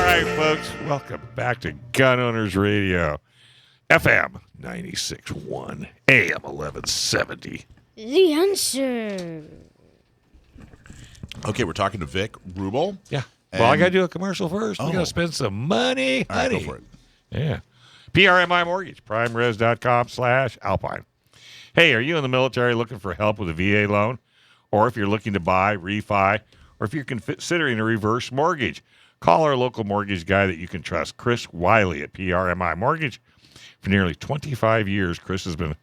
right, folks. Welcome back to Gun Owners Radio. FM 96.1, AM 1170. The answer. Okay, we're talking to Vic Rubel. Yeah. Well, I got to do a commercial first. We got Oh. to spend some money, All right, honey. go for it. Yeah. PRMI Mortgage, primeres.com/Alpine. Hey, are you in the military looking for help with a VA loan? Or if you're looking to buy, refi, or if you're considering a reverse mortgage, call our local mortgage guy that you can trust, Chris Wiley at PRMI Mortgage. For nearly 25 years, Chris has been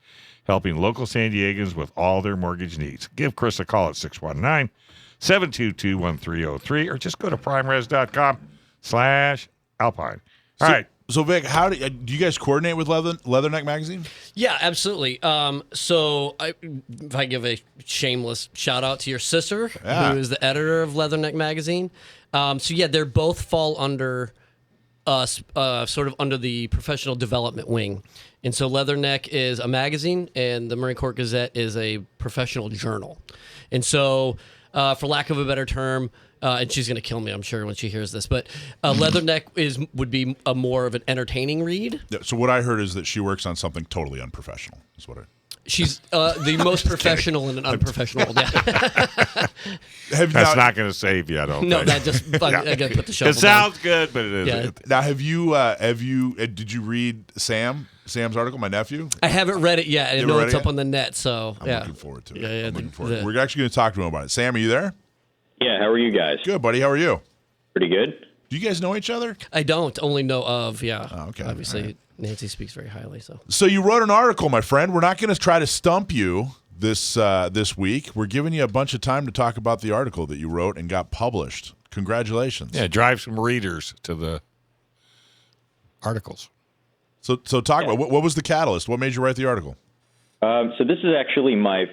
helping local San Diegans with all their mortgage needs. Give Chris a call at 619-722-1303 or just go to primeres.com/Alpine. All right. So Vic, how do you guys coordinate with Leatherneck Magazine? Yeah, absolutely. If I give a shameless shout out to your sister, who is the editor of Leatherneck Magazine. They're both fall under us, sort of under the professional development wing. And so Leatherneck is a magazine, and the Marine Corps Gazette is a professional journal. And so, for lack of a better term, and she's going to kill me, I'm sure, when she hears this, but Leatherneck would be a more of an entertaining read. Yeah, so what I heard is that she works on something totally unprofessional. Is what She's the most professional in an unprofessional world. Yeah. That's not going to save you, I don't No, think. that just I got to put the shovel It sounds good, but it isn't. Yeah. Now, did you read Sam's article, my nephew? I haven't read it yet. I know it's up on the net, so I'm yeah. looking forward to it. Yeah, I'm looking forward. We're actually going to talk to him about it. Sam, are you there? Yeah, how are you guys? Good, buddy. How are you? Pretty good. Do you guys know each other? I don't, only know of, yeah. Oh, okay. Obviously, All right. Nancy speaks very highly, so. So you wrote an article, my friend. We're not going to try to stump you this week. We're giving you a bunch of time to talk about the article that you wrote and got published. Congratulations. Yeah, drive some readers to the articles. So talk about what was the catalyst? What made you write the article? So this is actually my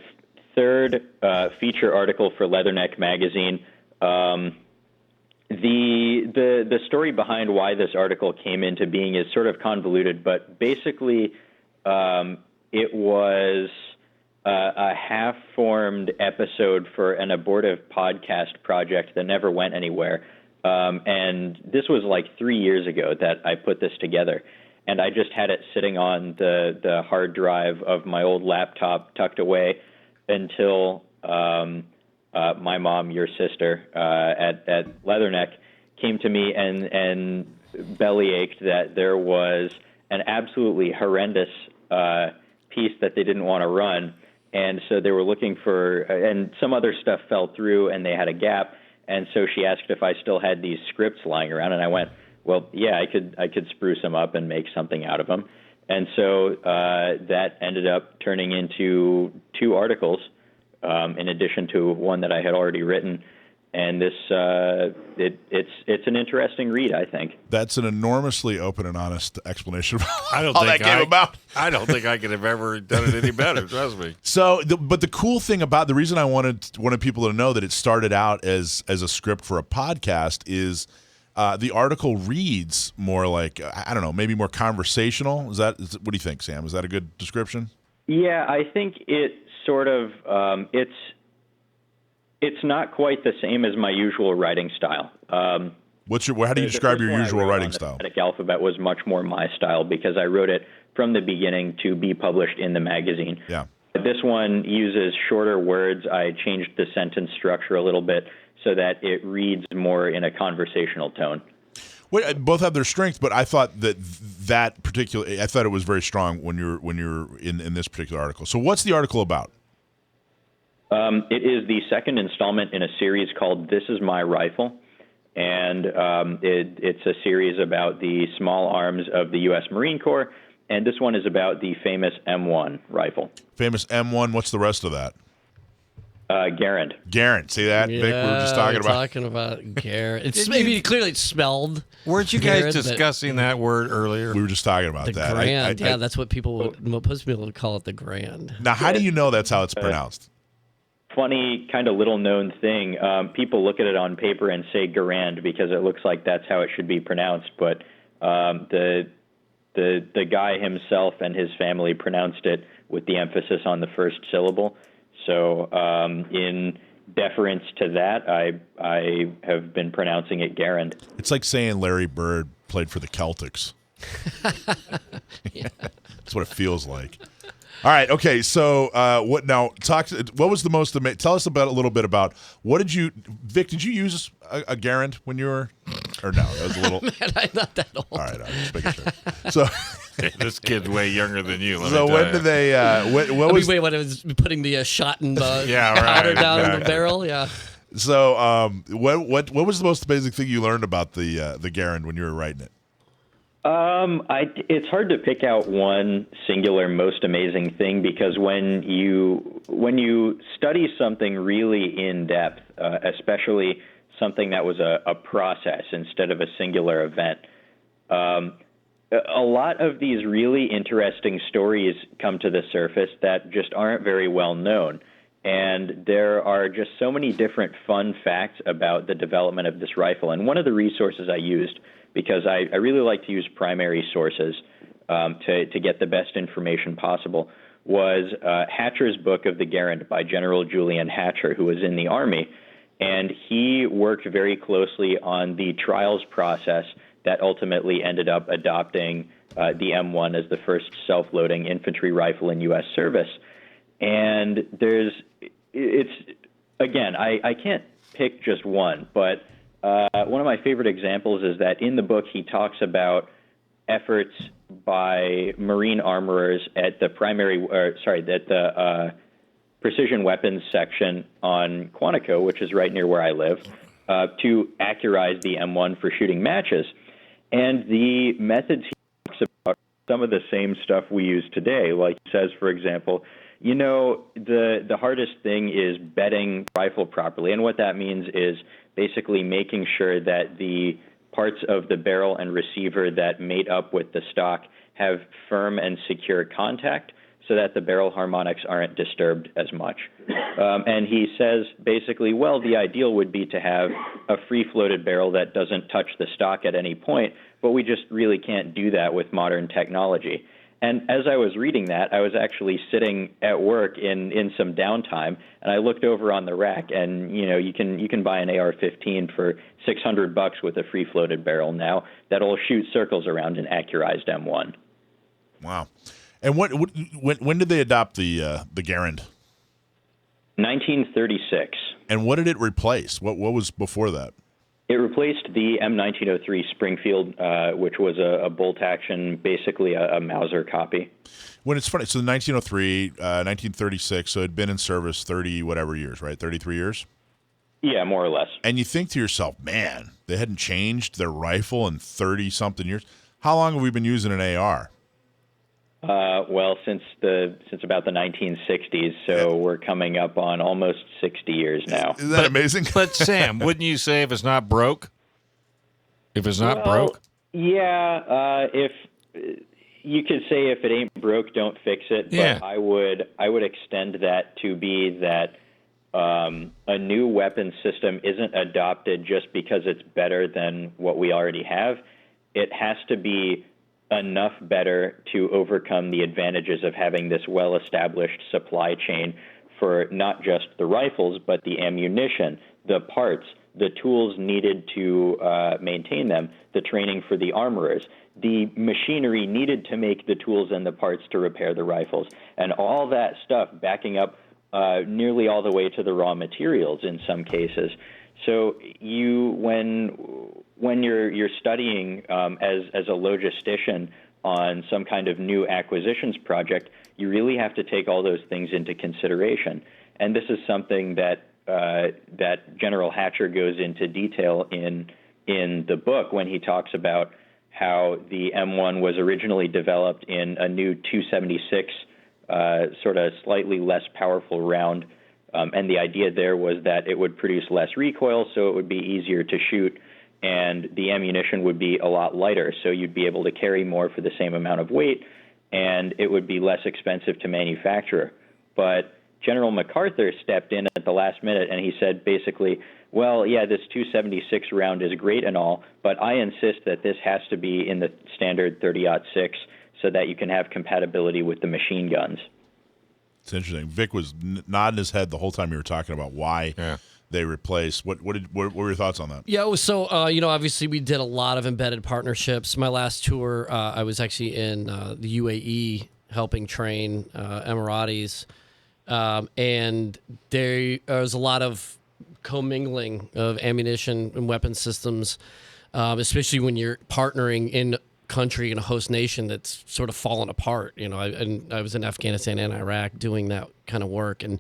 third feature article for Leatherneck Magazine. The story behind why this article came into being is sort of convoluted, but basically it was a half-formed episode for an abortive podcast project that never went anywhere. And this was like 3 years ago that I put this together. And I just had it sitting on the hard drive of my old laptop tucked away until my mom, your sister, at Leatherneck, came to me and bellyached that there was an absolutely horrendous piece that they didn't want to run. And so they were looking for, and some other stuff fell through and they had a gap. And so she asked if I still had these scripts lying around. And I went, well, yeah, I could spruce them up and make something out of them. And so that ended up turning into 2 articles, in addition to one that I had already written. And this, it's an interesting read, I think. That's an enormously open and honest explanation of I don't how think that came about. I don't think I could have ever done it any better. Trust me. So, but the cool thing about the reason I wanted people to know that it started out as a script for a podcast is the article reads more like, I don't know, maybe more conversational. What do you think, Sam? Is that a good description? Yeah, I think it sort of it's not quite the same as my usual writing style. How do you describe your usual writing style? The phonetic alphabet was much more my style because I wrote it from the beginning to be published in the magazine. Yeah. This one uses shorter words. I changed the sentence structure a little bit so that it reads more in a conversational tone. Well, both have their strengths, but I thought I thought it was very strong when you're in this particular article. So what's the article about? It is the second installment in a series called This Is My Rifle, and it's a series about the small arms of the U.S. Marine Corps, and this one is about the famous M1 rifle. Famous M1, what's the rest of that? Garand. Garen, see that? Yeah, Vic, we were just talking about Garen. It's maybe clearly it's spelled. Weren't you guys discussing that word earlier? We were just talking about the that. Grand. That's what most people would call it, the Grand. Now, how do you know that's how it's pronounced? Funny, kind of little-known thing. People look at it on paper and say Garand because it looks like that's how it should be pronounced, but the guy himself and his family pronounced it with the emphasis on the first syllable. So in deference to that, I have been pronouncing it Garand. It's like saying Larry Bird played for the Celtics. That's what it feels like. All right. Okay. So, what now? What was the most amazing? Tell us about a little bit about what did you, Vic? Did you use a Garand when you were, or no? That was a little. Man, I'm not that old. All right. I'm just making sure. So, This kid's way younger than you. so when did they? What was? Wait, when it was putting the shot and Yeah, right, powder down in the exactly. barrel? Yeah. So, what was the most amazing thing you learned about the Garand when you were writing it? It's hard to pick out one singular most amazing thing, because when you study something really in depth, especially something that was a process instead of a singular event, a lot of these really interesting stories come to the surface that just aren't very well known. And there are just so many different fun facts about the development of this rifle. And one of the resources I used, because I really like to use primary sources to get the best information possible, was Hatcher's book of the Garand by General Julian Hatcher, who was in the Army. And he worked very closely on the trials process that ultimately ended up adopting the M1 as the first self-loading infantry rifle in U.S. service. And I can't pick just one, but one of my favorite examples is that in the book he talks about efforts by Marine armorers at the precision weapons section on Quantico, which is right near where I live, to accurize the M1 for shooting matches. And the methods he talks about are some of the same stuff we use today. Like he says, for example, the hardest thing is bedding rifle properly. And what that means is basically making sure that the parts of the barrel and receiver that mate up with the stock have firm and secure contact so that the barrel harmonics aren't disturbed as much. And he says basically, well, the ideal would be to have a free-floated barrel that doesn't touch the stock at any point, but we just really can't do that with modern technology. And as I was reading that, I was actually sitting at work in some downtime, and I looked over on the rack, and you can buy an AR-15 for $600 with a free-floated barrel now that'll shoot circles around an accurized M1. Wow. And when did they adopt the Garand? 1936. And what did it replace? What was before that? It replaced the M1903 Springfield, which was a bolt-action, basically a Mauser copy. When it's funny, so the 1903, 1936, so it had been in service 30-whatever years, right? 33 years? Yeah, more or less. And you think to yourself, man, they hadn't changed their rifle in 30-something years. How long have we been using an AR? Well, since about the 1960s, so we're coming up on almost 60 years now. Isn't that amazing? But Sam, wouldn't you say if it's not broke? If it's not broke? Yeah. If you could say if it ain't broke, don't fix it. Yeah. But I would extend that to be that a new weapon system isn't adopted just because it's better than what we already have. It has to be enough better to overcome the advantages of having this well-established supply chain for not just the rifles, but the ammunition, the parts, the tools needed to maintain them, the training for the armorers, the machinery needed to make the tools and the parts to repair the rifles, and all that stuff backing up nearly all the way to the raw materials in some cases. So when you're studying as a logistician on some kind of new acquisitions project, you really have to take all those things into consideration. And this is something that General Hatcher goes into detail in the book when he talks about how the M1 was originally developed in a new 276 sort of slightly less powerful round. And the idea there was that it would produce less recoil, so it would be easier to shoot, and the ammunition would be a lot lighter, so you'd be able to carry more for the same amount of weight, and it would be less expensive to manufacture. But General MacArthur stepped in at the last minute, and he said basically, well, yeah, this 276 round is great and all, but I insist that this has to be in the standard 30-06 so that you can have compatibility with the machine guns. It's interesting. Vic was nodding his head the whole time you were talking about why they replaced. What were your thoughts on that? Yeah, so obviously we did a lot of embedded partnerships. My last tour, I was actually in the UAE helping train Emiratis, and there was a lot of commingling of ammunition and weapon systems, especially when you're partnering in country in a host nation that's sort of fallen apart. I was in Afghanistan and Iraq doing that kind of work, and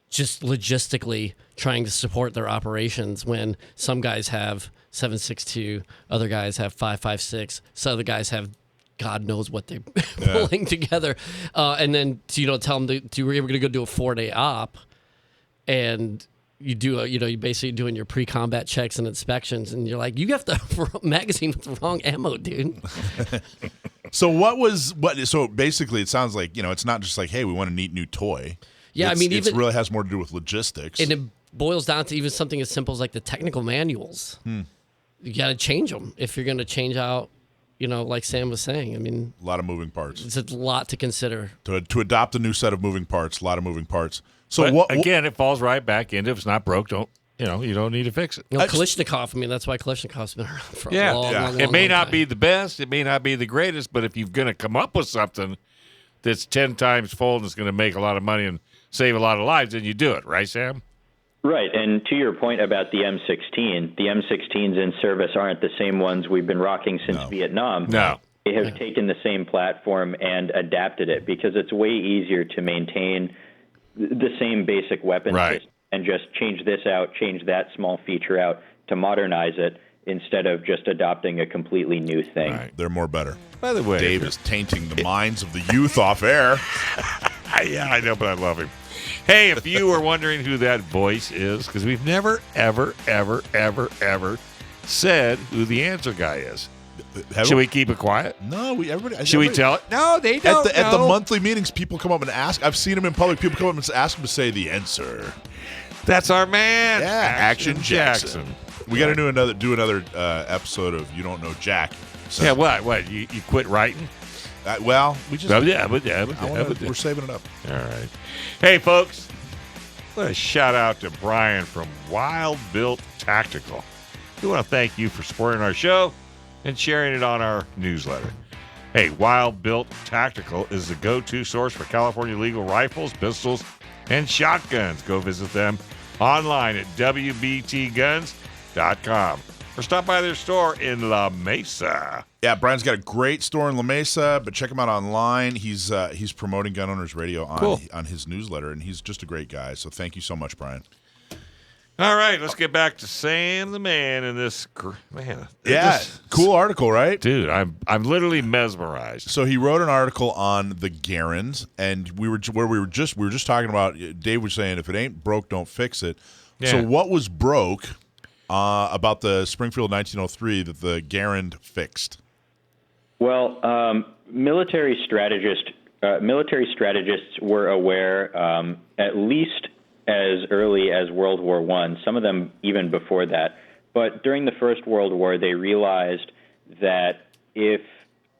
just logistically trying to support their operations when some guys have 7.62, other guys have 5.56, some other guys have God knows what they're pulling together, and then to tell them we're going to go do a 4-day op, and you do you're basically doing your pre-combat checks and inspections, and you're like, you have the magazine with the wrong ammo, dude. So basically it sounds like, it's not just like, hey, we want a neat new toy. Yeah, it really has more to do with logistics. And it boils down to even something as simple as like the technical manuals. You got to change them if you're going to change out, like Sam was saying. I mean, a lot of moving parts. It's a lot to consider. To adopt a new set of moving parts, a lot of moving parts. So again, it falls right back into if it's not broke, you don't need to fix it. Kalashnikov, that's why Kalashnikov's been around for a long It may not time. be the best, it may not be the greatest, but if you're going to come up with something that's 10 times fold and it's going to make a lot of money and save a lot of lives, then you do it, right, Sam? Right, and to your point about the M16, the M16s in service aren't the same ones we've been rocking since Vietnam. No. They have taken the same platform and adapted it because it's way easier to maintain the same basic weapon system and just change this out, change that small feature out to modernize it instead of just adopting a completely new thing. Right. They're more better. By the way, Dave is tainting the minds of the youth off air. Yeah, I know, but I love him. Hey, if you were wondering who that voice is, because we've never, ever, ever, ever, ever said who the answer guy is. Should we keep it quiet? No, everybody. Should we tell it? No, they don't. At the monthly meetings, people come up and ask. I've seen them in public. People come up and ask them to say the answer. That's our man. Yeah, Action Jackson. We got to do another episode of You Don't Know Jack. So, yeah, what? You quit writing? We just. We're saving it up. All right. Hey, folks. What a shout out to Brian from Wild Built Tactical. We want to thank you for supporting our show and sharing it on our newsletter. Hey, Wild Built Tactical is the go-to source for California legal rifles, pistols, and shotguns. Go visit them online at wbtguns.com or stop by their store in La Mesa. Yeah, Brian's got a great store in La Mesa, but check him out online. He's promoting Gun Owners Radio on his newsletter, and he's just a great guy. So thank you so much, Brian. All right, let's get back to Sam the Man in this. Man, cool article, right? Dude, I'm literally mesmerized. So he wrote an article on the Garand, and we were just talking about. Dave was saying, if it ain't broke, don't fix it. Yeah. So what was broke about the Springfield 1903 that the Garand fixed? Well, military strategists were aware, at least as early as World War I, some of them even before that. But during the First World War, they realized that if,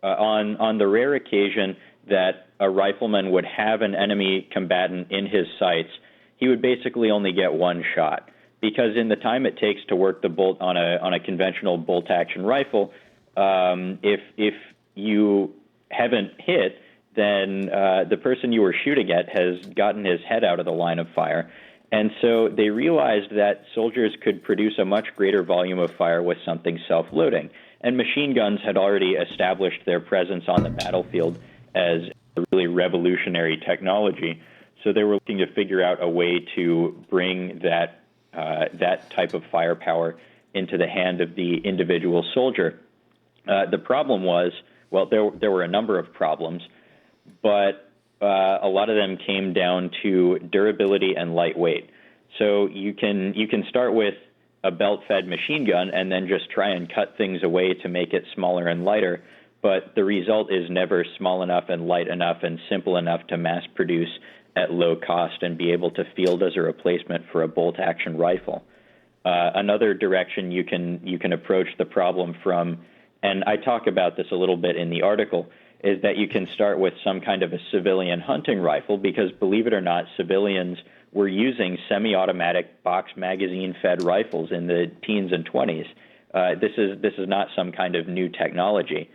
on the rare occasion that a rifleman would have an enemy combatant in his sights, he would basically only get one shot. Because in the time it takes to work the bolt on a conventional bolt-action rifle, if you haven't hit, then the person you were shooting at has gotten his head out of the line of fire. And so they realized that soldiers could produce a much greater volume of fire with something self-loading. And machine guns had already established their presence on the battlefield as a really revolutionary technology. So they were looking to figure out a way to bring that type of firepower into the hand of the individual soldier. The problem was, well, there were a number of problems, but a lot of them came down to durability and lightweight. So you can start with a belt-fed machine gun and then just try and cut things away to make it smaller and lighter, but the result is never small enough and light enough and simple enough to mass produce at low cost and be able to field as a replacement for a bolt-action rifle. Another direction you can approach the problem from, and I talk about this a little bit in the article, is that you can start with some kind of a civilian hunting rifle because, believe it or not, civilians were using semi-automatic box magazine-fed rifles in the teens and 20s. This is not some kind of new technology.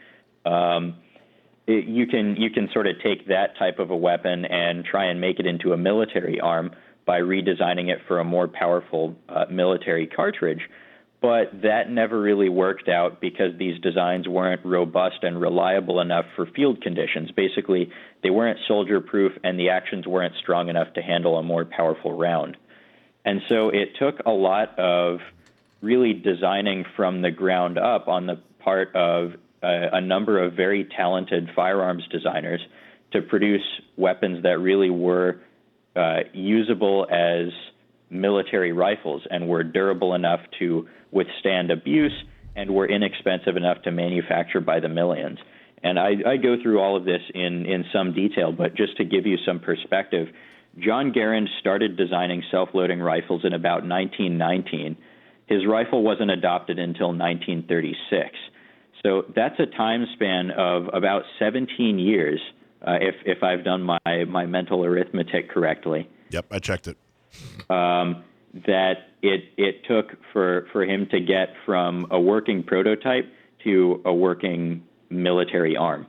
You can sort of take that type of a weapon and try and make it into a military arm by redesigning it for a more powerful military cartridge. But that never really worked out because these designs weren't robust and reliable enough for field conditions. Basically, they weren't soldier-proof, and the actions weren't strong enough to handle a more powerful round. And so it took a lot of really designing from the ground up on the part of a number of very talented firearms designers to produce weapons that really were usable as military rifles and were durable enough to withstand abuse and were inexpensive enough to manufacture by the millions. And I go through all of this in some detail, but just to give you some perspective, John Garen started designing self-loading rifles in about 1919. His rifle wasn't adopted until 1936. So that's a time span of about 17 years, if I've done my mental arithmetic correctly. Yep, I checked it. That it took for him to get from a working prototype to a working military arm.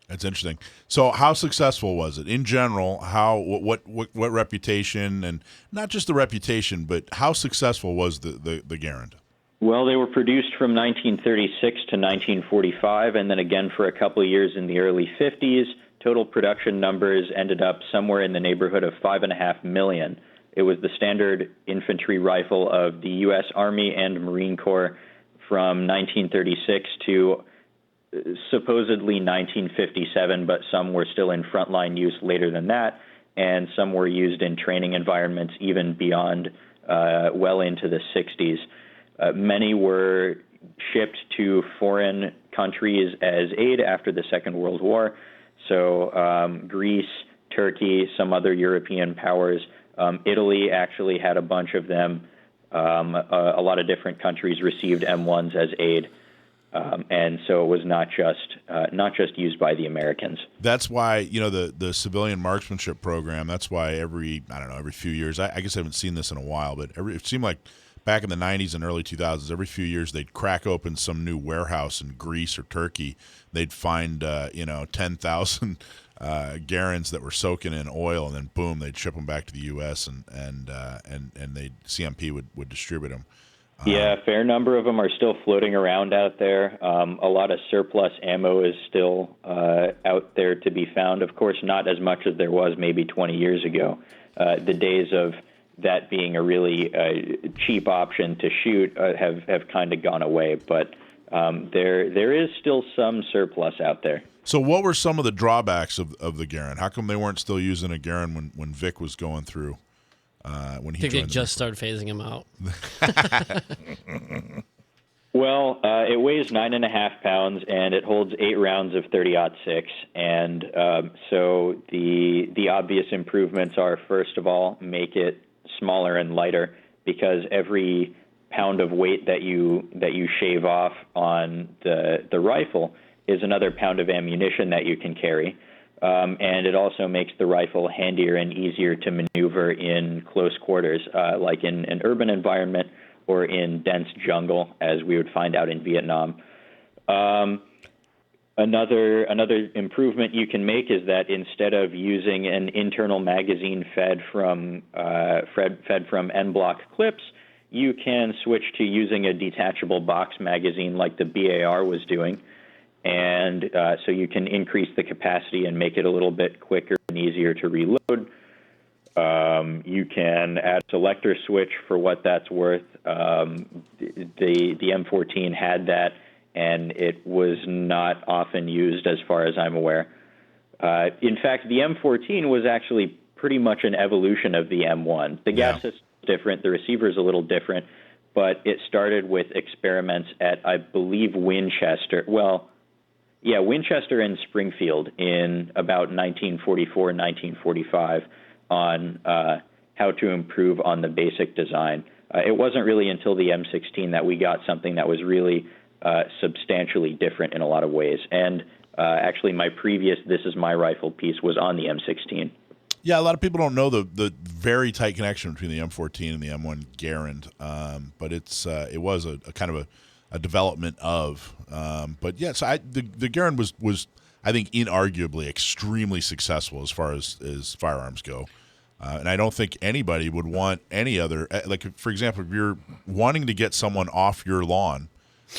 That's interesting. So, how successful was it in general? What reputation, and not just the reputation, but how successful was the Garand? Well, they were produced from 1936 to 1945, and then again for a couple of years in the early 50s. Total production numbers ended up somewhere in the neighborhood of 5.5 million. It was the standard infantry rifle of the U.S. Army and Marine Corps from 1936 to supposedly 1957, but some were still in frontline use later than that, and some were used in training environments even beyond well into the 60s. Many were shipped to foreign countries as aid after the Second World War. So Greece, Turkey, some other European powers. Italy actually had a bunch of them. A lot of different countries received M1s as aid. And so it was not just used by the Americans. That's why, the civilian marksmanship program, that's why every few years, I guess I haven't seen this in a while, but it seemed like back in the 90s and early 2000s, every few years they'd crack open some new warehouse in Greece or Turkey. They'd find 10,000 Garans that were soaking in oil, and then boom, they'd ship them back to the U.S. and CMP would distribute them. Yeah, a fair number of them are still floating around out there. A lot of surplus ammo is still out there to be found. Of course, not as much as there was maybe 20 years ago. The days of that being a really cheap option to shoot have kind of gone away, but there is still some surplus out there. So what were some of the drawbacks of the Garen? How come they weren't still using a Garen when Vic was going through? When he I think they joined just started phasing him out. Well, it weighs 9.5 pounds, and it holds 8 rounds of 30-06. And so the obvious improvements are, first of all, make it smaller and lighter, because every pound of weight that you shave off on the rifle is another pound of ammunition that you can carry. And it also makes the rifle handier and easier to maneuver in close quarters, like in an urban environment or in dense jungle, as we would find out in Vietnam. Another improvement you can make is that instead of using an internal magazine fed from N-block clips, you can switch to using a detachable box magazine like the BAR was doing. And so you can increase the capacity and make it a little bit quicker and easier to reload. You can add a selector switch for what that's worth. The M14 had that, and it was not often used as far as I'm aware. In fact, the M14 was actually pretty much an evolution of the M1. The gas system is different, the receiver is a little different, but it started with experiments at, I believe, Winchester. Well, yeah, Winchester and Springfield in about 1944, 1945 on how to improve on the basic design. It wasn't really until the M16 that we got something that was really substantially different in a lot of ways. And Actually, my previous This Is My Rifle piece was on the M16. Yeah, a lot of people don't know the very tight connection between the M14 and the M1 Garand, but it was a kind of a development of. But yeah, so the Garen was I think inarguably extremely successful as far as firearms go, and I don't think anybody would want any other. Like for example, if you're wanting to get someone off your lawn.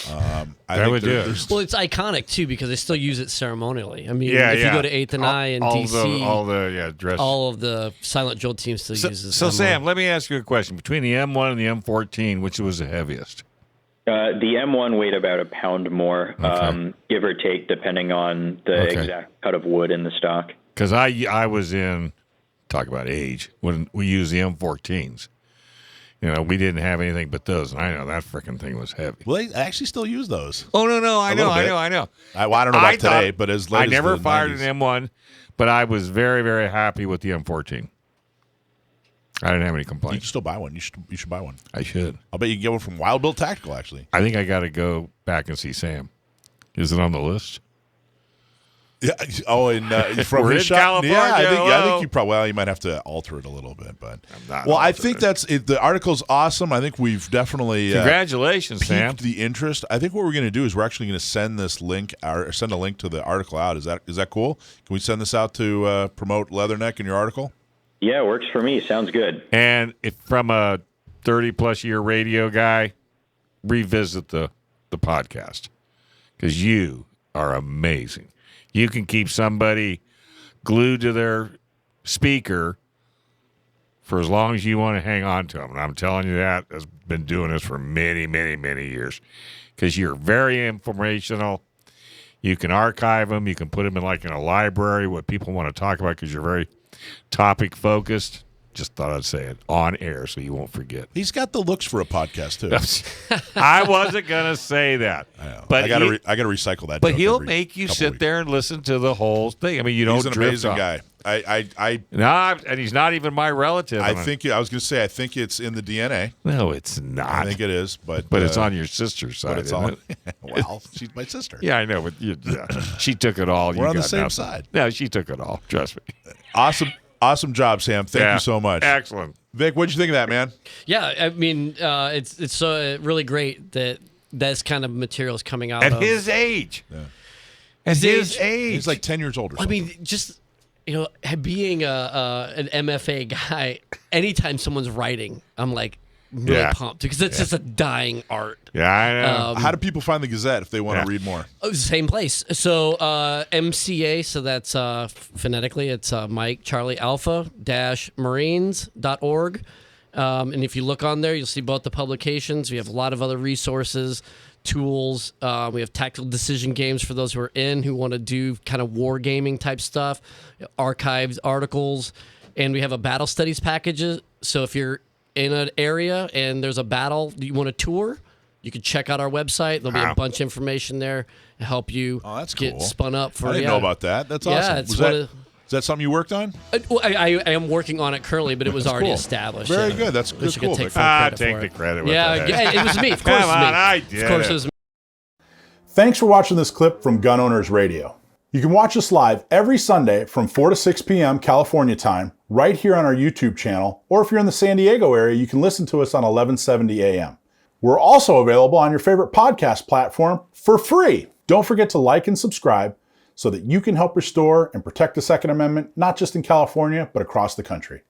I would do it. Well, it's iconic too because they still use it ceremonially. I mean, Yeah, if yeah. you go to 8th and I in DC, all of the silent drill teams still use this. So Sam, let me ask you a question. Between the M1 and the M14, which was the heaviest? The M1 weighed about a pound more, give or take, depending on the exact cut of wood in the stock. Because I was in, talk about age, when we used the M14s. You know, we didn't have anything but those, and I know that freaking thing was heavy. Well, they actually still use those. Oh, no, I know. I don't know about today, but as late I as never the fired 90s. an M1, but I was very, very happy with the M14. I didn't have any You complaints. can still buy one. You should buy one. I should. I'll bet you can get one from Wild Bill Tactical, actually. I think I got to go back and see Sam. Is it on the list? Yeah. Oh, and from We're his in shop. California, Yeah, I hello. think you probably. Well, you might have to alter it a little bit, but. not Well, I alter think it. that's it. The article's awesome. I think we've definitely Congratulations, Sam. piqued the interest. I think what we're going to do is we're actually going to send this link or send a link to the article out. Is that cool? Can we send this out to promote Leatherneck in your article? Yeah, works for me. Sounds good. And if from a 30-plus year radio guy, revisit the podcast because you are amazing. You can keep somebody glued to their speaker for as long as you want to hang on to them. And I'm telling you that. I've been doing this for many, many, many years because you're very informational. You can archive them. You can put them in a library, what people want to talk about because you're very topic focused. Just thought I'd say it on air so you won't forget. He's got the looks for a podcast too. I wasn't gonna say that, but I got to recycle that. But joke he'll every make you couple sit weeks. there and listen to the whole thing. I mean, you don't. He's an drift amazing off. guy. I And he's not even my relative. I think I was going to say I think it's in the DNA. No, it's not. I think it is, but it's on your sister's side. But it's isn't on. it? Well, she's my sister. Yeah, I know, but she took it all. We're You on the got same nothing. side. No, she took it all. Trust me. Awesome job, Sam. Thank you so much. Excellent. Vic, what'd you think of that, man? Yeah, I mean, it's so really great that this kind of material is coming out At of his age. Yeah. At his age. age. He's like 10 years older. I mean, just being an MFA guy, anytime someone's writing, I'm like really pumped because it's just a dying art. Yeah, I know. How do people find the Gazette if they want to read more? Same place. So MCA, so that's phonetically, it's Mike Charlie Alpha Marines.org. And if you look on there, you'll see both the publications. We have a lot of other resources, tools. We have tactical decision games for those who are who want to do kind of war gaming type stuff, archives, articles, and we have a battle studies packages. So if you're in an area and there's a battle you want to tour, you can check out our website. There'll be a bunch of information there to help you get cool. spun up for. I didn't know about that. That's awesome. It's Is that something you worked on? I am working on it currently, but it was already established. Very good. That's Which you cool. can take Vic. full credit take for the it. credit. What Yeah, the heck? it was me. Of course, Come it was on, me. I did Of course, it. it was me. Thanks for watching this clip from Gun Owners Radio. You can watch us live every Sunday from 4 to 6 p.m. California time, right here on our YouTube channel, or if you're in the San Diego area, you can listen to us on 1170 a.m. We're also available on your favorite podcast platform for free. Don't forget to like and subscribe so that you can help restore and protect the Second Amendment, not just in California, but across the country.